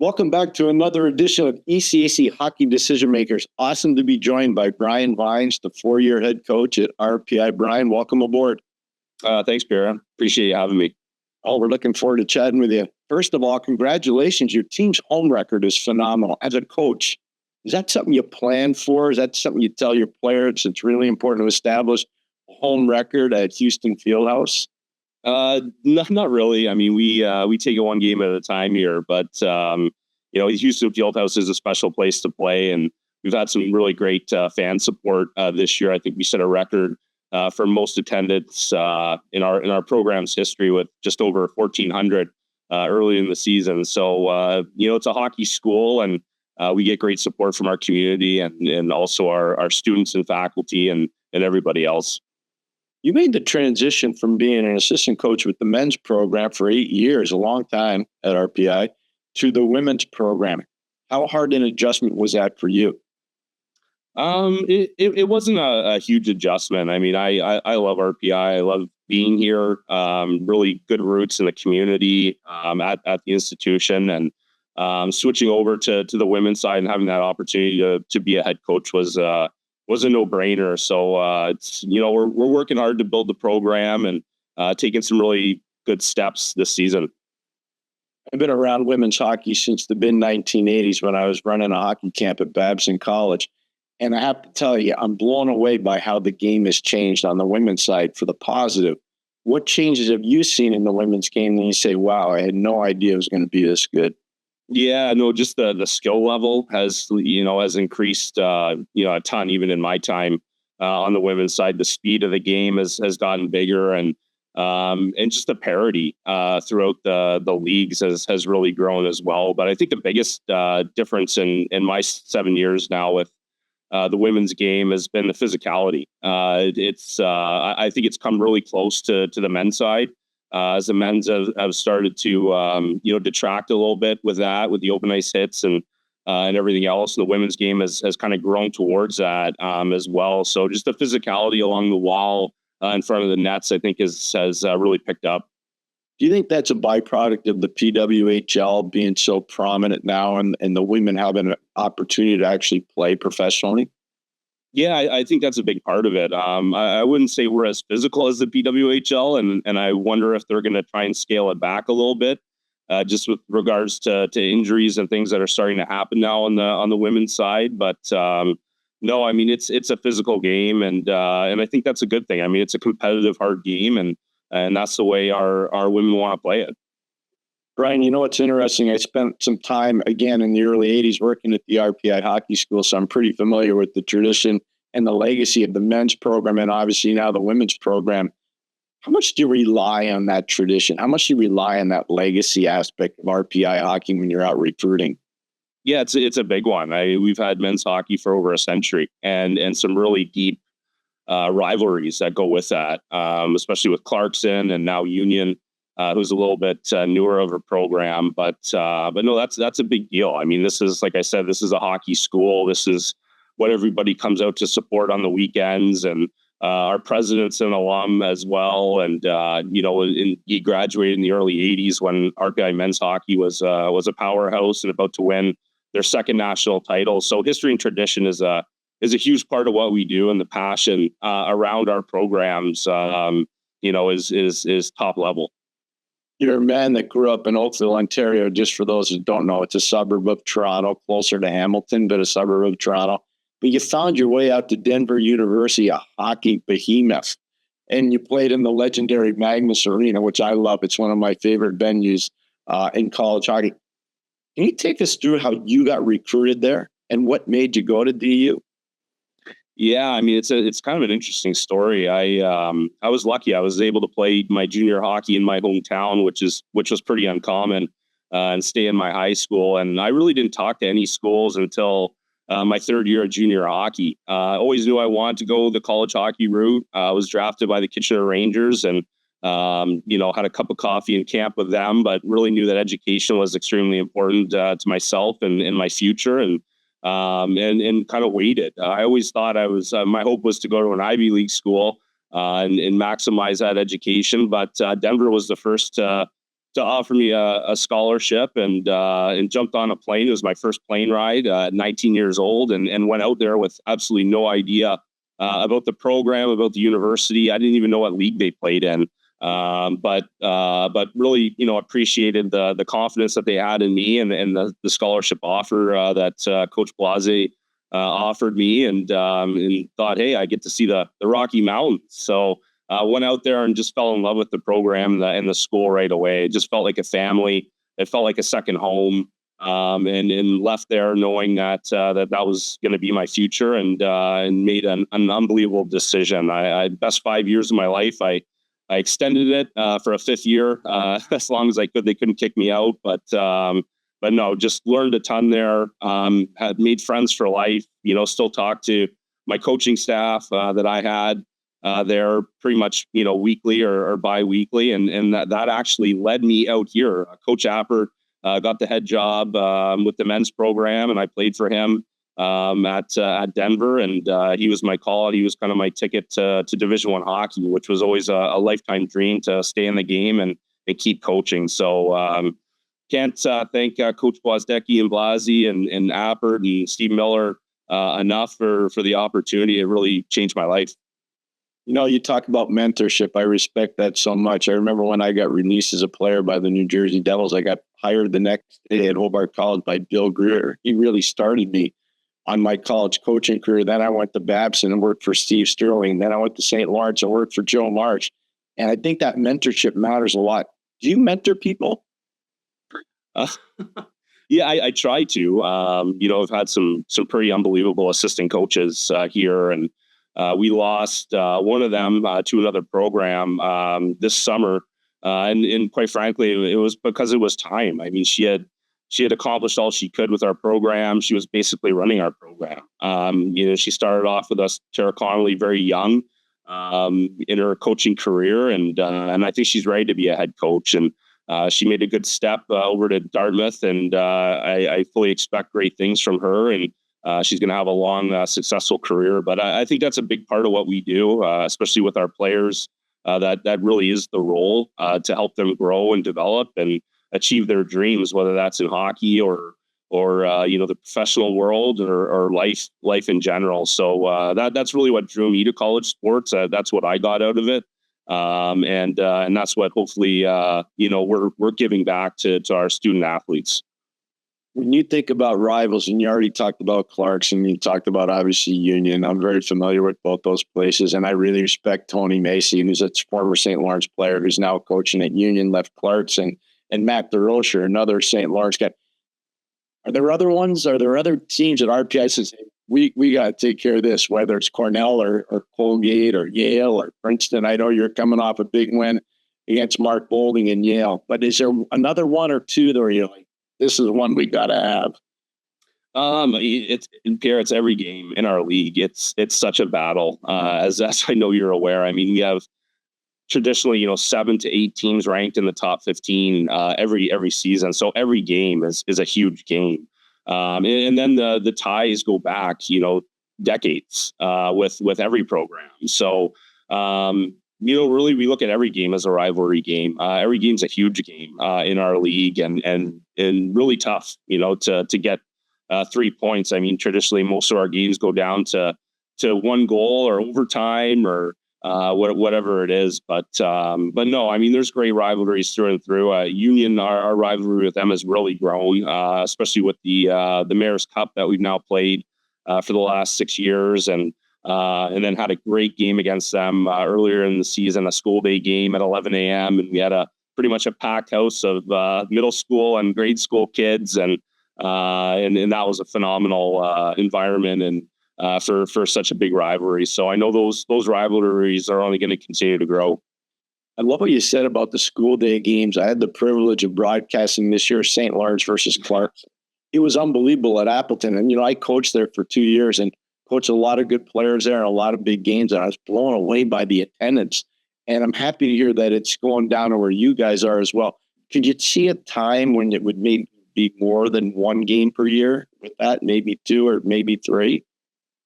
Welcome back to another edition of ECAC Hockey Decision Makers. Awesome to be joined by Bryan Vines, the four-year head coach at RPI. Bryan, welcome aboard. Thanks, Pierre. Appreciate you having me. Oh, we're looking forward to chatting with you. First of all, congratulations. Your team's home record is phenomenal. As a coach, is that something you plan for? Is that something you tell your players? It's really important to establish a home record at Houston Fieldhouse. Not really. I mean, we take it one game at a time here, but Houston Fieldhouse is a special place to play, and we've had some really great fan support this year. I think we set a record for most attendance in our program's history with just over 1,400 early in the season. So it's a hockey school, and we get great support from our community and also our students and faculty and everybody else. You made the transition from being an assistant coach with the men's program for 8 years, a long time at RPI, to the women's program. How hard an adjustment was that for you? It wasn't a huge adjustment. I mean, I love RPI. I love being here. Really good roots in the community at the institution, and switching over to the women's side and having that opportunity to be a head coach was a no-brainer. So we're working hard to build the program and taking some really good steps this season. I've been around women's hockey since the mid-1980s when I was running a hockey camp at Babson College. And I have to tell you, I'm blown away by how the game has changed on the women's side for the positive. What changes have you seen in the women's game that you say, wow, I had no idea it was going to be this good? Yeah, no, just the skill level has increased, a ton, even in my time on the women's side. The speed of the game has gotten bigger, and just the parity throughout the leagues has really grown as well. But I think the biggest difference in my 7 years now with the women's game has been the physicality. I think it's come really close to the men's side. As the men's have started to detract a little bit with the open ice hits and everything else. The women's game has kind of grown towards that as well. So just the physicality along the wall in front of the nets, I think has really picked up. Do you think that's a byproduct of the PWHL being so prominent now and the women having an opportunity to actually play professionally? Yeah, I think that's a big part of it. I wouldn't say we're as physical as the PWHL, and I wonder if they're going to try and scale it back a little bit, just with regards to injuries and things that are starting to happen now on the women's side. But no, I mean it's a physical game, and I think that's a good thing. I mean, it's a competitive, hard game, and that's the way our women want to play it. Bryan, you know what's interesting? I spent some time, again, in the early 80s working at the RPI Hockey School, so I'm pretty familiar with the tradition and the legacy of the men's program and obviously now the women's program. How much do you rely on that tradition? How much do you rely on that legacy aspect of RPI hockey when you're out recruiting? Yeah, it's a big one. We've had men's hockey for over a century and some really deep rivalries that go with that, especially with Clarkson and now Union. Who's a little bit newer of a program, but no, that's a big deal. I mean, this is, like I said, this is a hockey school. This is what everybody comes out to support on the weekends, and our president's an alum as well. And he graduated in the early '80s when RPI men's hockey was a powerhouse and about to win their second national title. So history and tradition is a huge part of what we do, and the passion around our programs, is top level. You're a man that grew up in Oakville, Ontario. Just for those who don't know, it's a suburb of Toronto, closer to Hamilton, but a suburb of Toronto. But you found your way out to Denver University, a hockey behemoth, and you played in the legendary Magnus Arena, which I love. It's one of my favorite venues in college hockey. Can you take us through how you got recruited there and what made you go to DU? Yeah, I mean, it's kind of an interesting story. I was lucky. I was able to play my junior hockey in my hometown, which was pretty uncommon, and stay in my high school. And I really didn't talk to any schools until my third year of junior hockey. I always knew I wanted to go the college hockey route. I was drafted by the Kitchener Rangers, and had a cup of coffee in camp with them, but really knew that education was extremely important to myself and in my future. And kind of waited. I always thought my hope was to go to an Ivy League school and maximize that education. But Denver was the first to offer me a scholarship, and jumped on a plane. It was my first plane ride at 19 years old, and went out there with absolutely no idea about the program, about the university. I didn't even know what league they played in. But really, appreciated the confidence that they had in me, and the scholarship offer that Coach Blase offered me, and thought, hey, I get to see the Rocky Mountains. So went out there and just fell in love with the program and the school right away. It just felt like a family. It felt like a second home. And left there knowing that that was going to be my future, and made an unbelievable decision. I best 5 years of my life. I extended it for a fifth year as long as I could. They couldn't kick me out, but no, just learned a ton there. Had made friends for life. Still talk to my coaching staff that I had there pretty much weekly or bi-weekly, and that actually led me out here. Coach Appert got the head job with the men's program, and I played for him at Denver, and he was my call. He was kind of my ticket to Division I hockey, which was always a lifetime dream, to stay in the game and keep coaching. So can't thank Coach Blasdecki and Blasi and Appert and Steve Miller enough for the opportunity. It really changed my life. You talk about mentorship. I respect that so much. I remember when I got released as a player by the New Jersey Devils, I got hired the next day at Hobart College by Bill Greer. He really started me on my college coaching career. Then I went to Babson and worked for Steve Sterling. Then I went to St. Lawrence and worked for Joe Marsh. And I think that mentorship matters a lot. Do you mentor people? Yeah, I try to. I've had some pretty unbelievable assistant coaches here, and we lost one of them to another program this summer, and quite frankly, it was because it was time. I mean, she had accomplished all she could with our program. She was basically running our program. She started off with us, Tara Connolly, very young in her coaching career, and I think she's ready to be a head coach. And she made a good step over to Dartmouth, and I fully expect great things from her. And she's going to have a long, successful career. But I think that's a big part of what we do, especially with our players. That really is the role to help them grow and develop and achieve their dreams, whether that's in hockey or the professional world or life in general. So that's really what drew me to college sports. That's what I got out of it. And that's what hopefully we're giving back to our student athletes. When you think about rivals, and you already talked about Clarkson, you talked about obviously Union. I'm very familiar with both those places, and I really respect Tony Macy, who's a former St. Lawrence player who's now coaching at Union, left Clarkson, and Matt DeRocher, another St. Lawrence guy. Are there other ones? Are there other teams at RPI says we got to take care of this, whether it's Cornell or Colgate or Yale or Princeton? I know you're coming off a big win against Mark Boulding in Yale, but is there another one or two that are like, this is one we got to have? It's every game in our league. It's such a battle. As I know you're aware. I mean, we have traditionally, 7 to 8 teams ranked in the top 15 every season. So every game is a huge game. And then the ties go back, decades with every program. So really, we look at every game as a rivalry game. Every game's a huge game in our league, and really tough, to get 3 points. I mean, traditionally, most of our games go down to 1 goal or overtime or whatever it is. But no, I mean, there's great rivalries through and through. Union, our rivalry with them has really grown, especially with the Mayor's Cup that we've now played for the last 6 years, and then had a great game against them earlier in the season, a school day game at 11 a.m. And we had pretty much a packed house of middle school and grade school kids, and that was a phenomenal environment and for such a big rivalry. So I know those rivalries are only going to continue to grow. I love what you said about the school day games. I had the privilege of broadcasting this year St. Lawrence versus Clarkson. It was unbelievable at Appleton, and I coached there for 2 years and coached a lot of good players there and a lot of big games, and I was blown away by the attendance. And I'm happy to hear that it's going down to where you guys are as well. Could you see a time when it would maybe be more than 1 game per year with that, maybe 2 or maybe 3?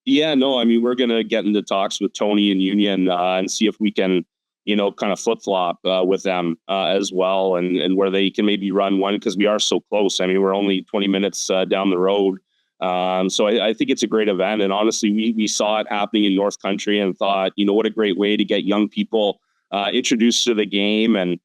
Yeah, no, I mean, we're going to get into talks with Tony and Union and see if we can kind of flip flop with them as well, and where they can maybe run one, because we are so close. I mean, we're only 20 minutes down the road. So I think it's a great event. And honestly, we saw it happening in North Country and thought, what a great way to get young people introduced to the game and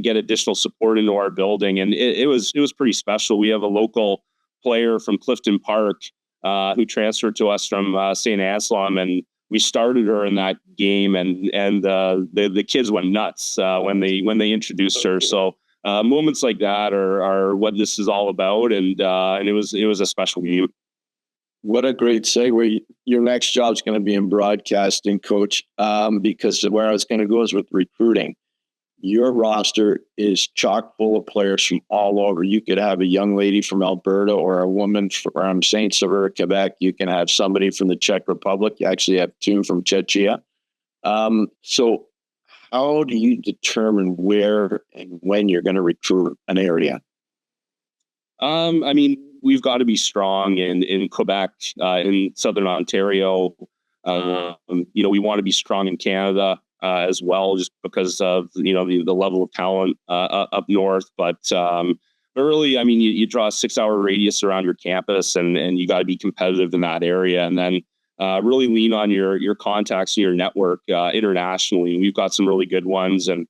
get additional support into our building. And it was pretty special. We have a local player from Clifton Park who transferred to us from St. Anselm, and we started her in that game, and the kids went nuts when they introduced her. So moments like that are what this is all about, and it was a special game. What a great segue. Your next job is going to be in broadcasting, Coach, because where I was going to go is with recruiting. Your roster is chock full of players from all over. You could have a young lady from Alberta or a woman from Saint Sever, Quebec. You can have somebody from the Czech Republic. You actually have two from Czechia. So how do you determine where and when you're going to recruit an area? I mean, we've got to be strong in Quebec, in Southern Ontario. We want to be strong in Canada as well, just because of the level of talent up north. But really, I mean, you draw a 6-hour radius around your campus, and you got to be competitive in that area, and then really lean on your contacts and your network internationally. We've got some really good ones, and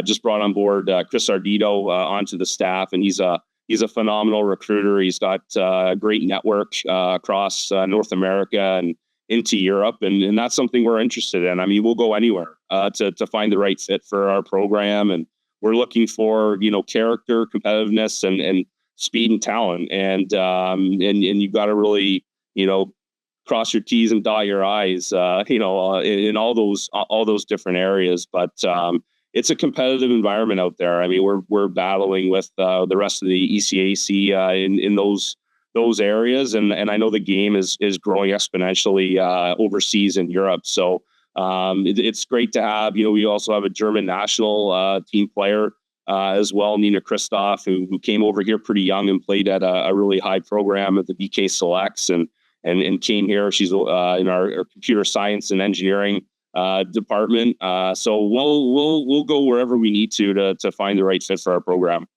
just brought on board Chris Ardito onto the staff, and he's a phenomenal recruiter. He's got a great network across North America and into Europe, and that's something we're interested in. I mean, we'll go anywhere to find the right fit for our program, and we're looking for character, competitiveness, and speed and talent, and you've got to really cross your T's and dot your I's, in all those different areas. But it's a competitive environment out there. I mean, we're battling with the rest of the ECAC in those areas, and I know the game is growing exponentially overseas in Europe. So it's great to have. We also have a German national team player as well, Nina Christoph, who came over here pretty young and played at a really high program at the BK Selects, and came here. She's in our computer science and engineering department. So we'll go wherever we need to find the right fit for our program.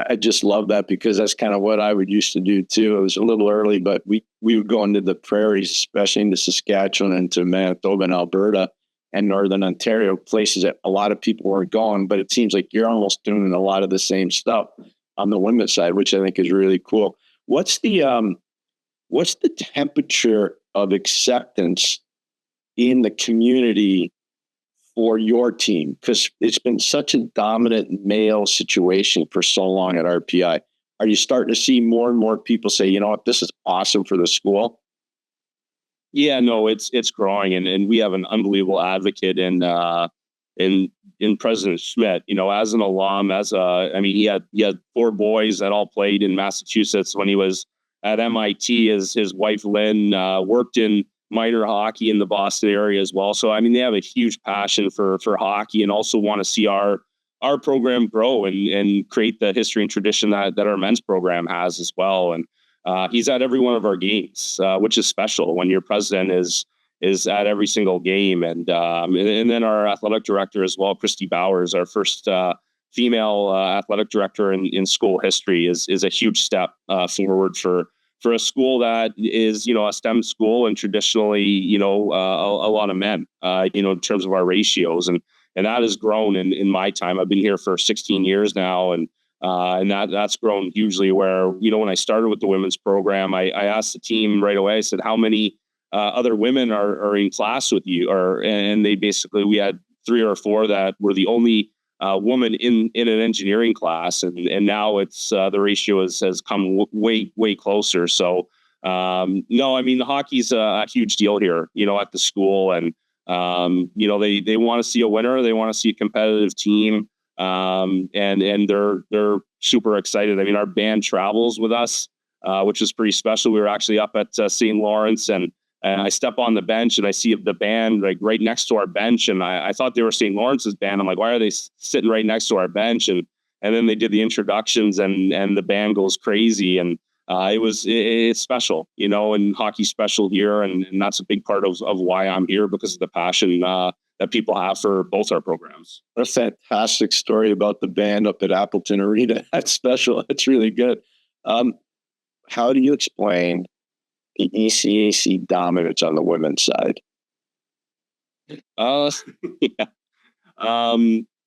I just love that, because that's kind of what I would used to do too. It was a little early, but we would go into the prairies, especially into Saskatchewan and to Manitoba and Alberta and Northern Ontario, places that a lot of people weren't going, but it seems like you're almost doing a lot of the same stuff on the women's side, which I think is really cool. What's the temperature of acceptance in the community for your team? Because it's been such a dominant male situation for so long at RPI. Are you starting to see more and more people say, you know what, this is awesome for the school? Yeah, no, it's growing, and we have an unbelievable advocate in President Schmidt. As an alum, he had 4 boys that all played in Massachusetts when he was at MIT. His wife Lynn worked in minor hockey in the Boston area as well. So I mean, they have a huge passion for hockey, and also want to see our program grow and create the history and tradition that our men's program has as well. And he's at every one of our games, which is special when your president is at every single game. And then our athletic director as well, Christy Bowers, our first female athletic director in school history, is a huge step forward for a school that is, a STEM school, and traditionally, a lot of men, in terms of our ratios, and that has grown in my time. I've been here for 16 years now, and that's grown hugely. Where, when I started with the women's program, I asked the team right away. I said, "How many other women are in class with you?" And we had 3 or 4 that were the only woman in an engineering class, and now it's the ratio has come way closer. So no, I mean, the hockey's a huge deal here, at the school, and they want to see a winner, they want to see a competitive team, and they're super excited. I mean, our band travels with us, which is pretty special. We were actually up at St. Lawrence, and I step on the bench and I see the band like right next to our bench. And I thought they were St. Lawrence's band. I'm like, why are they sitting right next to our bench? And then they did the introductions, and the band goes crazy. And it's special, and hockey's special here. And that's a big part of why I'm here, because of the passion that people have for both our programs. What a fantastic story about the band up at Appleton Arena. That's special. That's really good. How do you explain the ECAC dominance on the women's side? Yeah.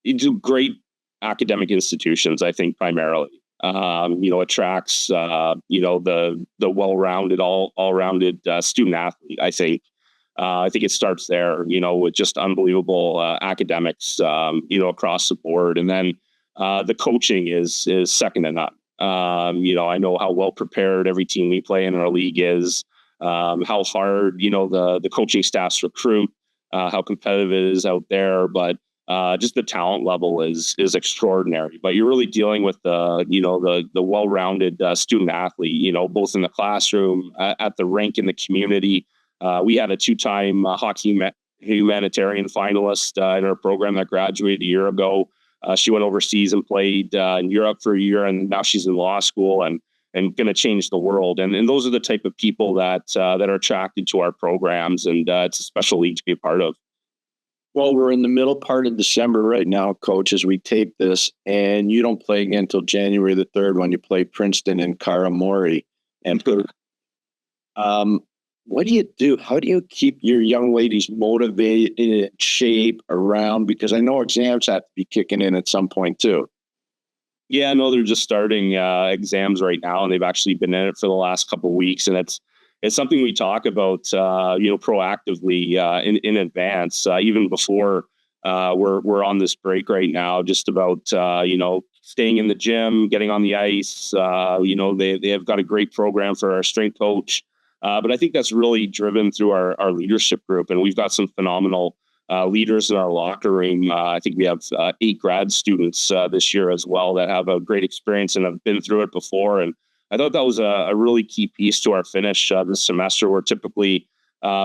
You do great academic institutions, I think, primarily. Attracts the well-rounded, all-rounded student athlete. I think it starts there, with just unbelievable academics, across the board, and then the coaching is second to none. I know how well prepared every team we play in our league is, how hard the coaching staffs recruit, how competitive it is out there, but just the talent level is extraordinary. But you're really dealing with the well-rounded student athlete, both in the classroom, at the rink, in the community. We had a 2-time hockey humanitarian finalist in our program that graduated a year ago. She went overseas and played in Europe for a year, and now she's in law school and going to change the world. And those are the type of people that are attracted to our programs, and it's a special league to be a part of. Well, we're in the middle part of December right now, Coach, as we tape this, and you don't play again until January the 3rd when you play Princeton and Karamori. And what do you do? How do you keep your young ladies motivated, in shape, around? Because I know exams have to be kicking in at some point too. Yeah, no, they're just starting exams right now, and they've actually been in it for the last couple of weeks, and it's something we talk about, proactively in advance, even before we're on this break right now. Just about staying in the gym, getting on the ice. They have got a great program for our strength coach, but I think that's really driven through our leadership group, and we've got some phenomenal leaders in our locker room. I think we have 8 grad students this year as well that have a great experience and have been through it before. And I thought that was a really key piece to our finish this semester, where typically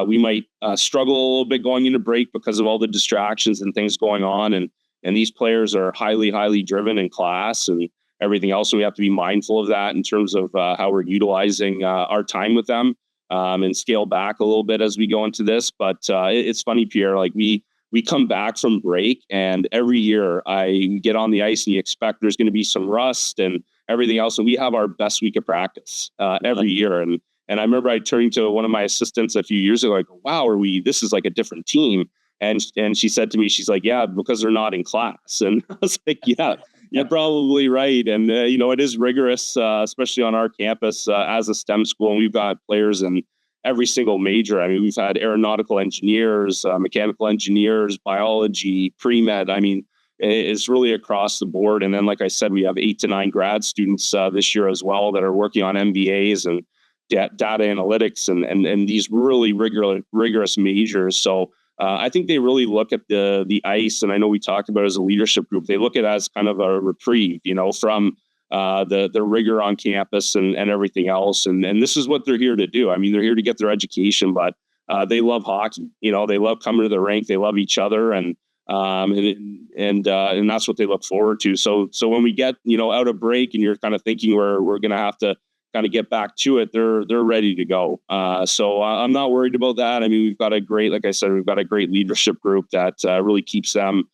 we might struggle a little bit going into break because of all the distractions and things going on. And these players are highly, highly driven in class and everything else. So we have to be mindful of that in terms of how we're utilizing our time with them, and scale back a little bit as we go into this. But it's funny, Pierre, like we come back from break, and every year I get on the ice and you expect there's going to be some rust and everything else. And we have our best week of practice every year. And I remember I turned to one of my assistants a few years ago, like, wow, this is like a different team. And she said to me, she's like, yeah, because they're not in class. And I was like, yeah, you're probably right. And, it is rigorous, especially on our campus as a STEM school. And we've got players in every single major. I mean, we've had aeronautical engineers, mechanical engineers, biology, pre-med. I mean, it's really across the board. And then, like I said, we have 8 to 9 grad students this year as well that are working on MBAs and data analytics and these really rigorous majors. So I think they really look at the ice, and I know we talked about it as a leadership group. They look at it as kind of a reprieve, from the rigor on campus and everything else. And this is what they're here to do. I mean, they're here to get their education, but they love hockey. They love coming to the rink. They love each other, and that's what they look forward to. So when we get out of break, and you're kind of thinking we're going to have to kind of get back to it, they're ready to go. So I'm not worried about that. I mean, we've got a great leadership group that really keeps them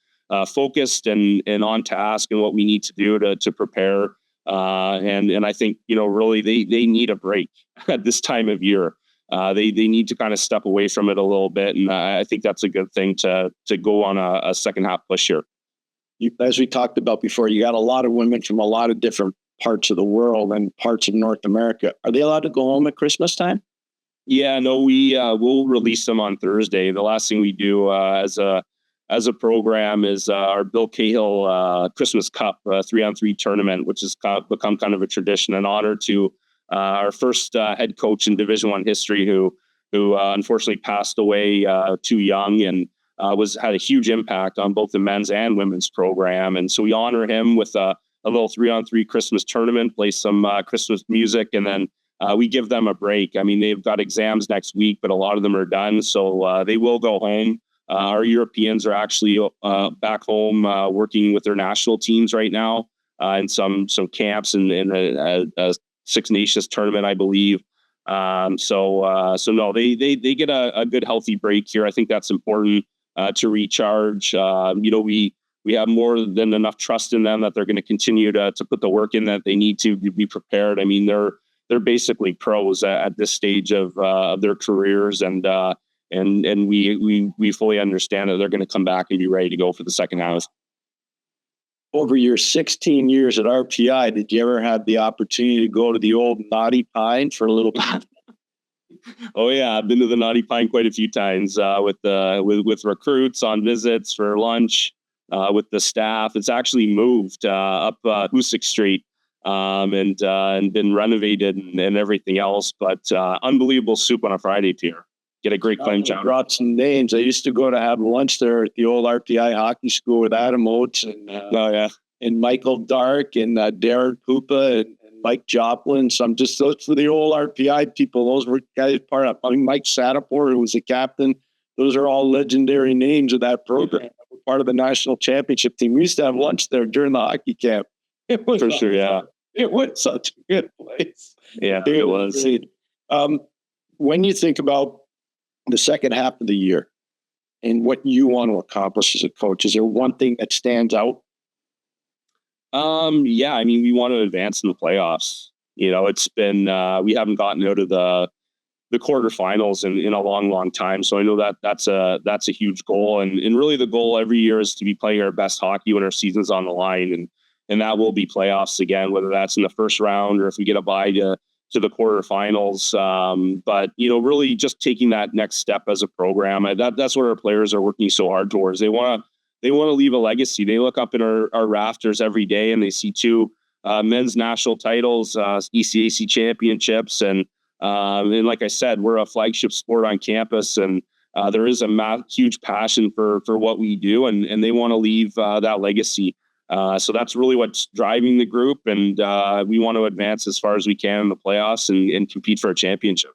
focused and on task and what we need to do to prepare. And I think, really they need a break at this time of year. They need to kind of step away from it a little bit. And I think that's a good thing to go on a second half push here. As we talked about before, you got a lot of women from a lot of different parts of the world and parts of North America. Are they allowed to go home at Christmas time? Yeah, no, we'll release them on Thursday. The last thing we do as a program is our Bill Cahill Christmas Cup 3-on-3 tournament, which has become kind of a tradition, an honor to our first head coach in Division I history, who unfortunately passed away too young, and had a huge impact on both the men's and women's program. And so we honor him with a little 3-on-3 Christmas tournament, play some Christmas music, and then we give them a break. I mean, they've got exams next week, but a lot of them are done, so they will go home. Our Europeans are actually back home working with their national teams right now in some camps and in a Six Nations tournament, I believe. So no, they get a good healthy break here. I think that's important. to recharge. We have more than enough trust in them that they're going to continue to put the work in that they need to be prepared. I mean, they're basically pros at this stage of their careers, and we fully understand that they're going to come back and be ready to go for the second half. Over your 16 years at RPI, did you ever have the opportunity to go to the old Naughty Pine for a little bit? Oh yeah, I've been to the Naughty Pine quite a few times with recruits on visits for lunch with the staff. It's actually moved up Hoosick Street and been renovated and everything else. But unbelievable soup on a Friday, Pierre. Get a great clam chowder. Brought some names. I used to go to have lunch there at the old RPI hockey school with Adam Oates and and Michael Dark and Darren Pupa and Mike Joplin. Some just those for the old RPI people. Those were guys part of. I mean, Mike Satapor, who was the captain. Those are all legendary names of that program. Part of the national championship team. We used to have lunch there during the hockey camp. It was for sure. Yeah, it was such a good place. Yeah, it was. When you think about the second half of the year and what you want to accomplish as a coach, is there one thing that stands out? Yeah, I mean, we want to advance in the playoffs. It's been we haven't gotten out of the quarterfinals in a long time. So I know that's a huge goal, and really the goal every year is to be playing our best hockey when our season's on the line, and that will be playoffs again, whether that's in the first round or if we get a bye to the quarterfinals. But really just taking that next step as a program. That's what our players are working so hard towards. They want to leave a legacy. They look up in our rafters every day and they see two men's national titles, ECAC championships, and like I said, we're a flagship sport on campus, and there is a huge passion for what we do, and they want to leave that legacy. So that's really what's driving the group, and we want to advance as far as we can in the playoffs and compete for a championship.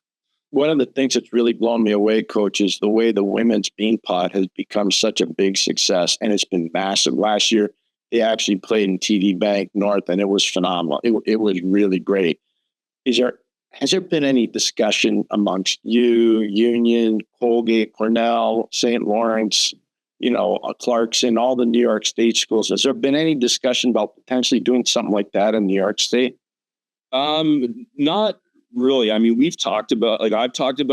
One of the things that's really blown me away, Coach, is the way the women's bean pot has become such a big success, and it's been massive. Last year, they actually played in TD Bank North, and it was phenomenal. It was really great. Has there been any discussion amongst you, Union, Colgate, Cornell, St. Lawrence, Clarkson, all the New York State schools? Has there been any discussion about potentially doing something like that in New York State? Not really. I mean, I've talked about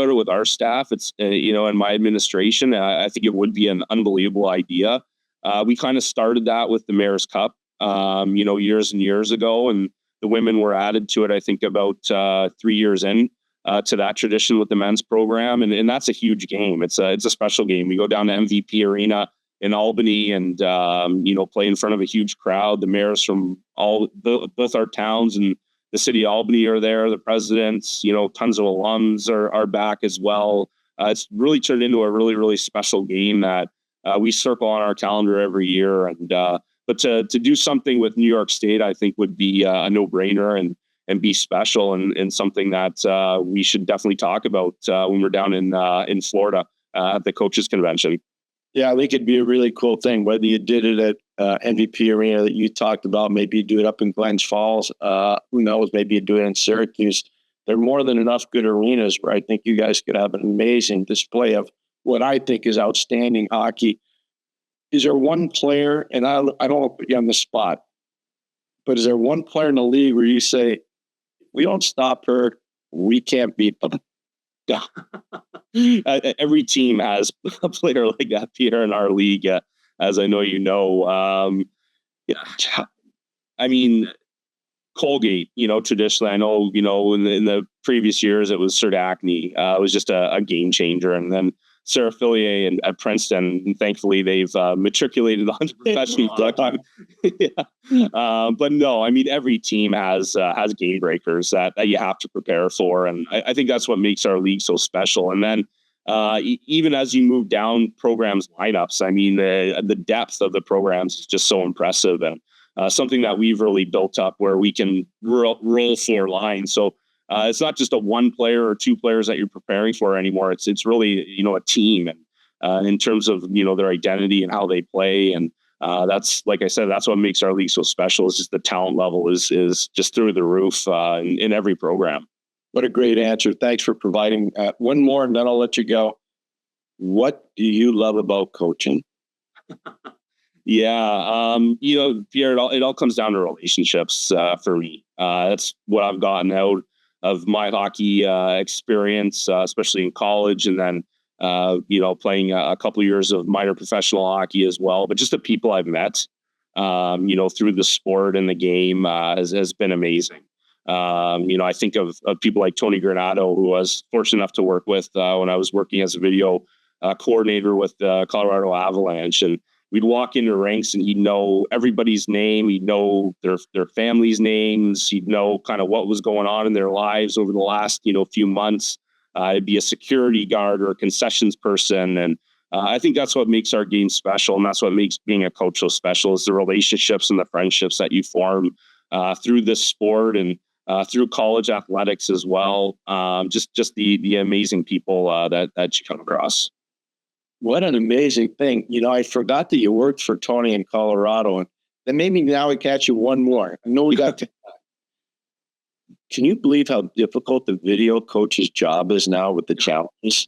it with our staff. It's, in my administration, I think it would be an unbelievable idea. We kind of started that with the Mayor's Cup, years and years ago, and the women were added to it, I think, about 3 years in to that tradition with the men's program. And that's a huge game. It's a special game. We go down to MVP Arena in Albany and, play in front of a huge crowd. The mayors from both our towns and the city of Albany are there. The presidents, tons of alums are back as well. It's really turned into a really, really special game that we circle on our calendar every year. And but to do something with New York State, I think would be a no-brainer and be special and something that we should definitely talk about when we're down in Florida at the coaches convention. Yeah, I think it'd be a really cool thing, whether you did it at MVP Arena that you talked about, maybe you do it up in Glens Falls. Who knows? Maybe you do it in Syracuse. There are more than enough good arenas where I think you guys could have an amazing display of what I think is outstanding hockey. Is there one player, and I don't want to put you on the spot, but is there one player in the league where you say, if we don't stop her, we can't beat them? Every team has a player like that, Pierre, in our league, as I know you know. I mean, Colgate, traditionally, I know, in the previous years, it was Serdachny. It was just a game changer. And then Sarah Fillier at Princeton, and thankfully they've matriculated onto professional hockey. But no, I mean, every team has game breakers that you have to prepare for. And I think that's what makes our league so special. And then even as you move down programs lineups, I mean, the depth of the programs is just so impressive, and something that we've really built up where we can roll 4 lines. So it's not just a one player or 2 players that you're preparing for anymore. It's really, a team, and in terms of, their identity and how they play. And that's, like I said, that's what makes our league so special. Is just the talent level is just through the roof in every program. What a great answer. Thanks for providing one more, and then I'll let you go. What do you love about coaching? Yeah, Pierre, it all comes down to relationships for me. That's what I've gotten out of my hockey experience, especially in college, and then playing a couple of years of minor professional hockey as well. But just the people I've met, through the sport and the game has been amazing. I think of people like Tony Granato, who I was fortunate enough to work with when I was working as a video coordinator with the Colorado Avalanche, and we'd walk into ranks and he'd know everybody's name. He'd know their families' names. He'd know kind of what was going on in their lives over the last, few months. It'd be a security guard or a concessions person. And I think that's what makes our game special. And that's what makes being a coach so special, is the relationships and the friendships that you form through this sport and through college athletics as well. Just the amazing people that you come across. What an amazing thing. I forgot that you worked for Tony in Colorado, and then maybe now we catch you one more. I know we got to. Can you believe how difficult the video coach's job is now with the challenges?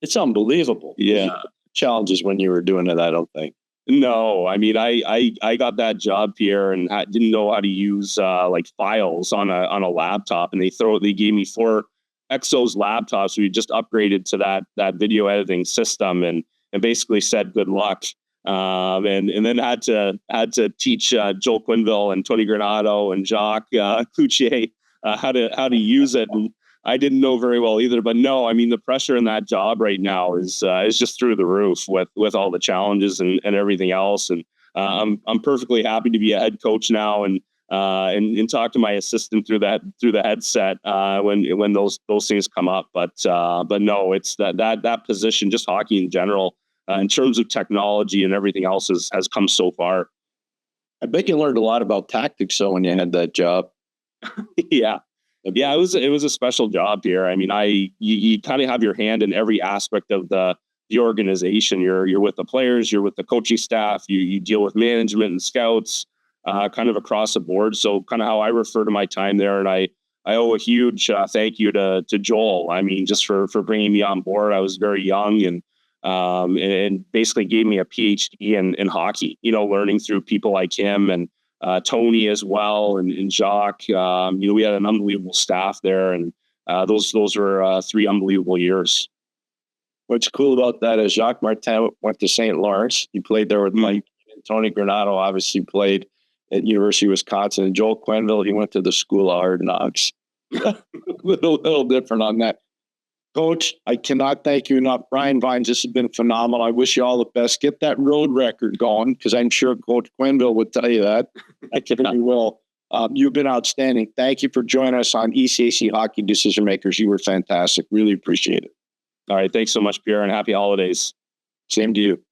It's unbelievable. Yeah. Challenges when you were doing it, I don't think. No, I mean, I got that job, Pierre, and I didn't know how to use like files on a laptop, and they gave me 4 Exos laptops. We just upgraded to that video editing system, and basically said good luck. And then had to teach Joel Quinville and Tony Granato and Jacques Cloutier how to use it. And I didn't know very well either. But no, I mean, the pressure in that job right now is just through the roof with all the challenges and everything else. And I'm perfectly happy to be a head coach now and talk to my assistant through the headset when those things come up. But no, it's that position, just hockey in general, in terms of technology and everything else has come so far. I bet you learned a lot about tactics though when you had that job. Yeah. Yeah, it was a special job here. I mean, you kind of have your hand in every aspect of the organization. You're with the players, you're with the coaching staff, you deal with management and scouts, kind of across the board. So kind of how I refer to my time there, and I owe a huge thank you to Joel. I mean, just for bringing me on board. I was very young and basically gave me a PhD in hockey. Learning through people like him and Tony as well, and Jacques. We had an unbelievable staff there, and those were 3 unbelievable years. What's cool about that is Jacques Martin went to St. Lawrence. He played there with Mike. Tony Granato obviously played at University of Wisconsin. And Joel Quinville, he went to the School of Hard Knocks. little different on that. Coach, I cannot thank you enough. Bryan Vines, this has been phenomenal. I wish you all the best. Get that road record going, because I'm sure Coach Quinville would tell you that. I think he will. You've been outstanding. Thank you for joining us on ECAC Hockey Decision Makers. You were fantastic. Really appreciate it. All right. Thanks so much, Pierre, and happy holidays. Same to you.